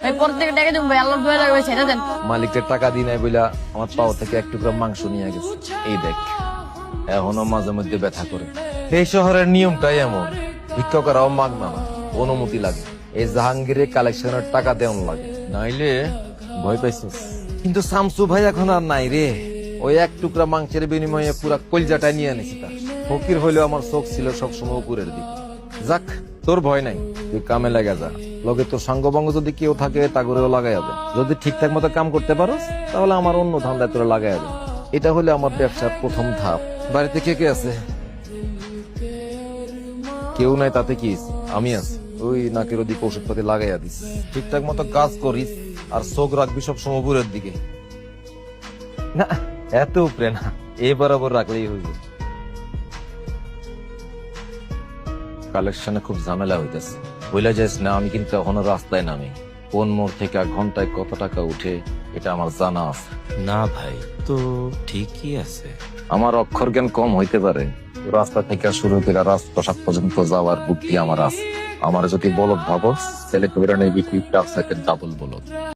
এই প্রত্যেক টাকা তুমি ভাই আল্লাহ দোয়া লাগবে ছেড়ে দেন। মালিকের টাকা দিই নাই বইলা আমার পাও থেকে এক টুকরা মাংস নিয়ে গেছে। এই দেখ এখনো মাঝে মধ্যে ব্যথা করে। এই শহরের নিয়মটাই এমন, ভিক্ষুকেরাও মাগনা না, অনুমতি লাগে। এই জাহাঙ্গীরের কালেকশনের টাকা দেওয়ান লাগে, নাইলে ভয় পাইছিস। কিন্তু শামসু ভাই এখন আর নাই রে। ওই এক টুকরা মাংসের বিনিময়ে পুরা কলজাটা নিয়ে এনেছি তার। ফকির হইলেও আমার চোখ ছিল সবসময় উপরের দিকে। যাক, তোর ভয় নাই, তুই কামে লাগা যা। লগে তোর সঙ্গবঙ্গ যদি কেউ থাকে তা করেও লাগাই হবে। যদি ঠিকঠাক মতো কাম করতে পারোস তাহলে আমার অন্য ধান্দায় তোরা লাগাই হবে। এটা হলে আমার ব্যবসার প্রথম ধাপ। বাড়িতে কে কে আছে? কেউ নাই তাতে কি হইছে? আমি আছি। ওই নাকের ওদিকে ওষুধপাতি লাগাইয়া দিস। ঠিকঠাক মতো কাজ করিস আর চোখ রাখবি সবসময় উপরের দিকে। না, এত উপরে না, এই বরাবর রাখলেই হইব। কালেকশনে খুব ঝামেলা হইতেছে, বইলা যাইস না আমি কিন্তু এখনো রাস্তায় নামি। কোন মোড় থেকে ঘন্টায় কত টাকা উঠে এটা আমার জানা আছে। না ভাই, তো ঠিকই আছে। আমার অক্ষর জ্ঞান কম হইতে পারে, রাস্তা থেকে শুরু করে রাজপ্রসাদ পর্যন্ত যাওয়ার বুদ্ধি আমার আছে। আমার যদি বলদ ভাবস তাহলে কবিরা নেই, ডাবল বলদ।